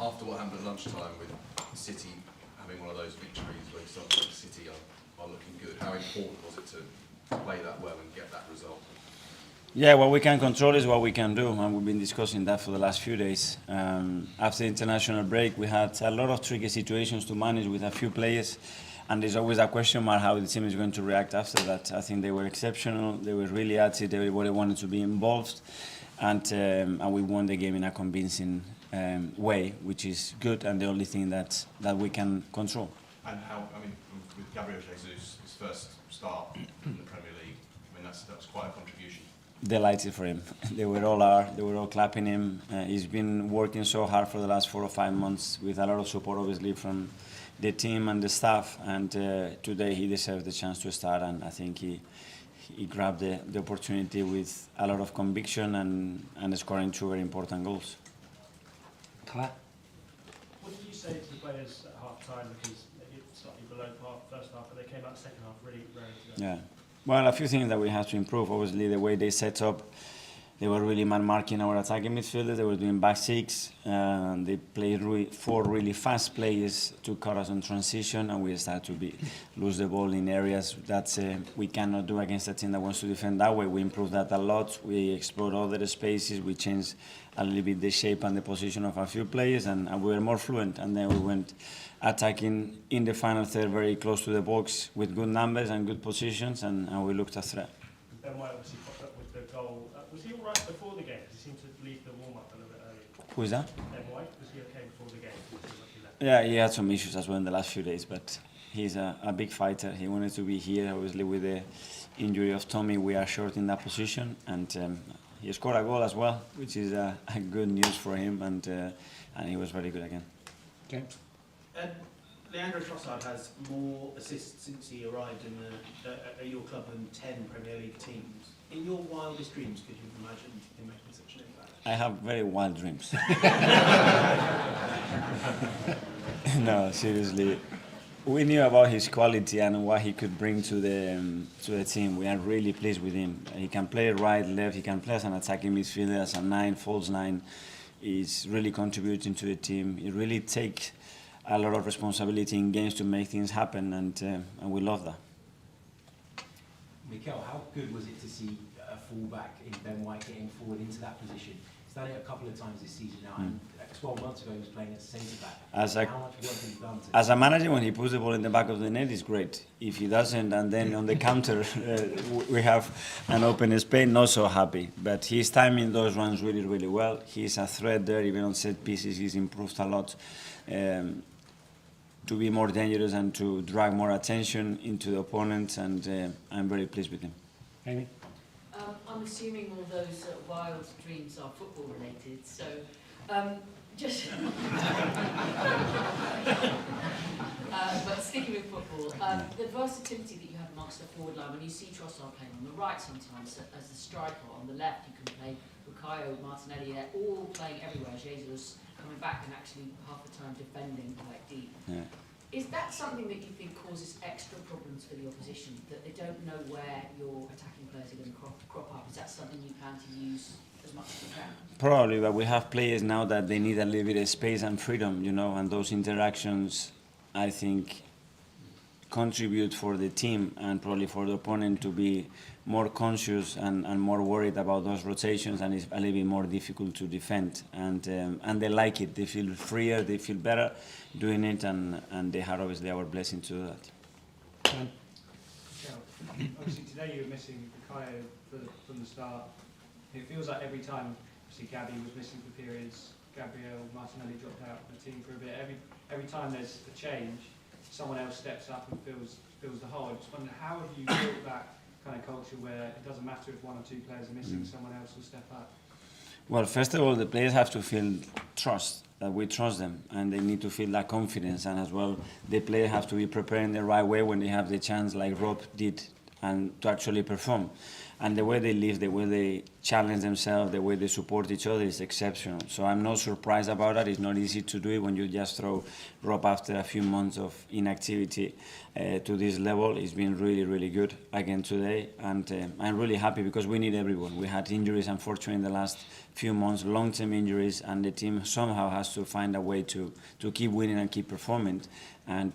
after what happened at lunchtime with City having one of those victories where City are looking good, how important was it to play that well and get that result? Yeah, what we can control is what we can do, and we've been discussing that for the last few days. After the international break, we had a lot of tricky situations to manage with a few players, and there's always a question mark how the team is going to react after that. I think they were exceptional, they were really at it, everybody wanted to be involved, and we won the game in a convincing way, which is good, and the only thing that we can control. And how, I mean, with Gabriel Jesus, his first start in the Premier League, I mean, that was quite a contribution. Delighted for him. They were all clapping him. He's been working so hard for the last 4 or 5 months with a lot of support, obviously, from the team and the staff. And today he deserves the chance to start. And I think he grabbed the opportunity with a lot of conviction and scoring 2 very important goals. Claire? What did you say to the players at half time? Because it's slightly below par first half, but they came out second half really ready to go. Yeah. Well, a few things that we have to improve. Obviously, the way they set up, they were really man-marking our attacking midfielders. They were doing back six. They played 4 really fast players to cut us on transition, and we started to lose the ball in areas that we cannot do against a team that wants to defend that way. We improved that a lot. We explored other spaces. We changed a little bit the shape and the position of a few players, and we were more fluent. And then we went attacking in the final third, very close to the box with good numbers and good positions, and we looked a threat. Ben White obviously popped up with the goal. Was he all right before the game? Because he seemed to leave the warm-up a little bit early. Who is that? Ben White, was he okay before the game? Yeah, he had some issues as well in the last few days, but he's a big fighter. He wanted to be here. Obviously, with the injury of Tommy, we are short in that position, and he scored a goal as well, which is a good news for him, and he was very good again. James? Leandro Trossard has more assists since he arrived at your club than 10 Premier League teams. In your wildest dreams, could you imagine him making such an impact? I have very wild dreams. No, seriously. We knew about his quality and what he could bring to the team. We are really pleased with him. He can play right, left. He can play as an attacking midfielder, as a 9, false 9. He's really contributing to the team. He really takes a lot of responsibility in games to make things happen, and we love that. Mikel, how good was it to see a fullback in Ben White getting forward into that position? He's done it a couple of times this season now, and 12 months ago he was playing as centre-back. How much work has he done to... As a manager, when he puts the ball in the back of the net, it's great. If he doesn't, and then on the counter we have an open space, not so happy. But he's timing those runs really, really well. He's a threat there, even on set pieces. He's improved a lot to be more dangerous and to drag more attention into the opponent, and I'm very pleased with him. Amy? I'm assuming all those wild dreams are football related, so just but sticking with football, the versatility that you have amongst the forward line, when you see Trossard playing on the right sometimes as the striker, on the left you can play Bukayo, Martinelli, they're all playing everywhere. Jesus coming back and actually half the time defending quite deep. Yeah. Is that something that you think causes extra problems for the opposition, that they don't know where your attacking players are going to crop up? Is that something you plan to use as much as you can? Probably, but we have players now that they need a little bit of space and freedom, you know, and those interactions, I think, contribute for the team and probably for the opponent to be more conscious and more worried about those rotations, and it's a little bit more difficult to defend. And they like it. They feel freer, they feel better doing it, and they had obviously our blessing to do that. Obviously today you were missing Bukayo from the start. It feels like every time, obviously Gabby was missing for periods, Gabriel Martinelli dropped out of the team for a bit. Every time there's a change, someone else steps up and fills the hole. I just wonder, how have you built that kind of culture where it doesn't matter if 1 or 2 players are missing, someone else will step up? Well, first of all, the players have to feel trust, that we trust them, and they need to feel that confidence, and as well, the players have to be prepared in the right way when they have the chance, like Rob did, and to actually perform. And the way they live, the way they challenge themselves, the way they support each other is exceptional. So I'm not surprised about that. It's not easy to do it when you just throw Rob after a few months of inactivity to this level. It's been really, really good again today. And I'm really happy because we need everyone. We had injuries, unfortunately, in the last few months, long-term injuries, and the team somehow has to find a way to keep winning and keep performing. And